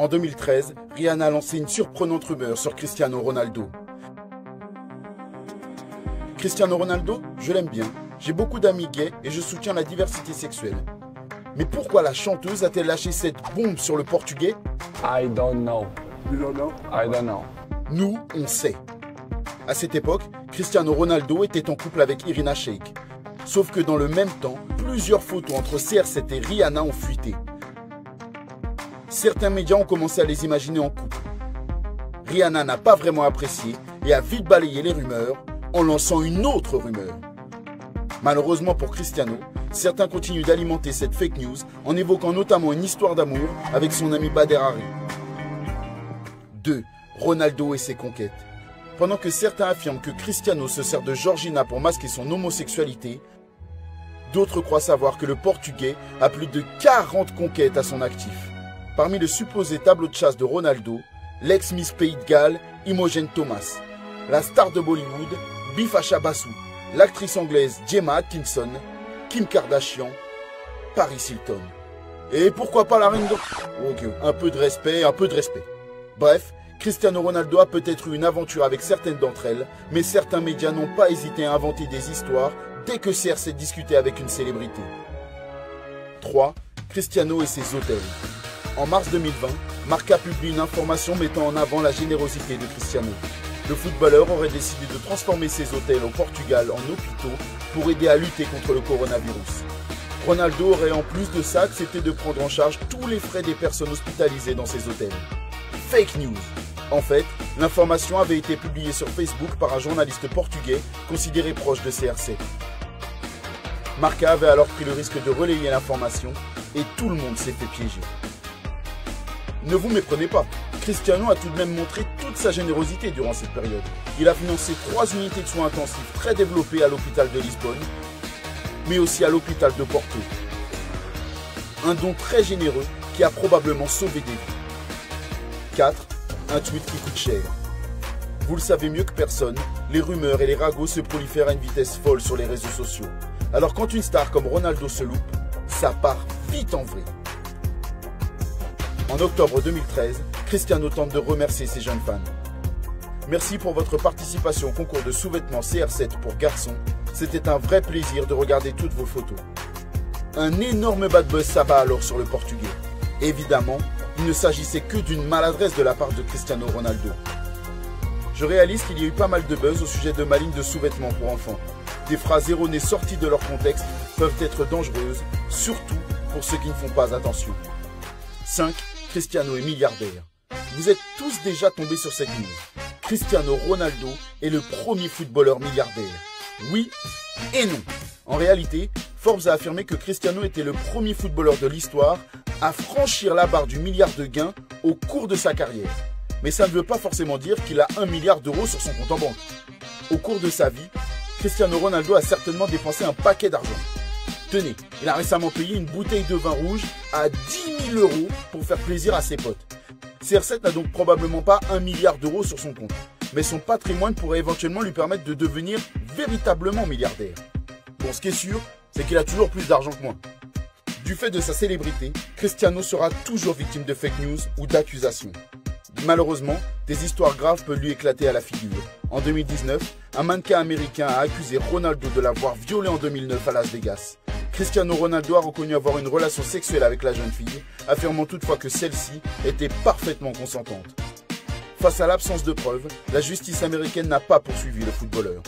En 2013, Rihanna a lancé une surprenante rumeur sur Cristiano Ronaldo. Cristiano Ronaldo, je l'aime bien. J'ai beaucoup d'amis gays et je soutiens la diversité sexuelle. Mais pourquoi la chanteuse a-t-elle lâché cette bombe sur le portugais? I don't know. You don't know? I don't know. Nous, on sait. À cette époque, Cristiano Ronaldo était en couple avec Irina Shayk. Sauf que dans le même temps, plusieurs photos entre CR7 et Rihanna ont fuité. Certains médias ont commencé à les imaginer en couple. Rihanna n'a pas vraiment apprécié et a vite balayé les rumeurs en lançant une autre rumeur. Malheureusement pour Cristiano, certains continuent d'alimenter cette fake news en évoquant notamment une histoire d'amour avec son ami Bader Hari. 2. Ronaldo et ses conquêtes. Pendant que certains affirment que Cristiano se sert de Georgina pour masquer son homosexualité, d'autres croient savoir que le Portugais a plus de 40 conquêtes à son actif. Parmi le supposé tableau de chasse de Ronaldo, l'ex-Miss Pays de Galles, Imogen Thomas, la star de Bollywood, Bifasha Basu, l'actrice anglaise Gemma Atkinson, Kim Kardashian, Paris Hilton. Et pourquoi pas la reine de... Ok, un peu de respect, un peu de respect. Bref, Cristiano Ronaldo a peut-être eu une aventure avec certaines d'entre elles, mais certains médias n'ont pas hésité à inventer des histoires dès que CR7 discutait avec une célébrité. 3. Cristiano et ses hôtels. En mars 2020, Marca publie une information mettant en avant la générosité de Cristiano. Le footballeur aurait décidé de transformer ses hôtels au Portugal en hôpitaux pour aider à lutter contre le coronavirus. Ronaldo aurait en plus de ça accepté de prendre en charge tous les frais des personnes hospitalisées dans ses hôtels. Fake news. En fait, l'information avait été publiée sur Facebook par un journaliste portugais considéré proche de CR7. Marca avait alors pris le risque de relayer l'information et tout le monde s'est fait piéger. Ne vous méprenez pas, Cristiano a tout de même montré toute sa générosité durant cette période. Il a financé 3 unités de soins intensifs très développées à l'hôpital de Lisbonne, mais aussi à l'hôpital de Porto. Un don très généreux qui a probablement sauvé des vies. 4. Un tweet qui coûte cher. Vous le savez mieux que personne, les rumeurs et les ragots se prolifèrent à une vitesse folle sur les réseaux sociaux. Alors quand une star comme Ronaldo se loupe, ça part vite en vrai. En octobre 2013, Cristiano tente de remercier ses jeunes fans. Merci pour votre participation au concours de sous-vêtements CR7 pour garçons. C'était un vrai plaisir de regarder toutes vos photos. Un énorme bad buzz s'abat alors sur le portugais. Évidemment, il ne s'agissait que d'une maladresse de la part de Cristiano Ronaldo. Je réalise qu'il y a eu pas mal de buzz au sujet de ma ligne de sous-vêtements pour enfants. Des phrases erronées sorties de leur contexte peuvent être dangereuses, surtout pour ceux qui ne font pas attention. 5. Cristiano est milliardaire. Vous êtes tous déjà tombés sur cette news. Cristiano Ronaldo est le premier footballeur milliardaire. Oui et non. En réalité, Forbes a affirmé que Cristiano était le premier footballeur de l'histoire à franchir la barre du milliard de gains au cours de sa carrière. Mais ça ne veut pas forcément dire qu'il a 1 milliard d'euros sur son compte en banque. Au cours de sa vie, Cristiano Ronaldo a certainement dépensé un paquet d'argent. Tenez, il a récemment payé une bouteille de vin rouge à 10 000 euros pour faire plaisir à ses potes. CR7 n'a donc probablement pas 1 milliard d'euros sur son compte, mais son patrimoine pourrait éventuellement lui permettre de devenir véritablement milliardaire. Bon, ce qui est sûr, c'est qu'il a toujours plus d'argent que moi. Du fait de sa célébrité, Cristiano sera toujours victime de fake news ou d'accusations. Malheureusement, des histoires graves peuvent lui éclater à la figure. En 2019, un mannequin américain a accusé Ronaldo de l'avoir violé en 2009 à Las Vegas. Cristiano Ronaldo a reconnu avoir une relation sexuelle avec la jeune fille, affirmant toutefois que celle-ci était parfaitement consentante. Face à l'absence de preuves, la justice américaine n'a pas poursuivi le footballeur.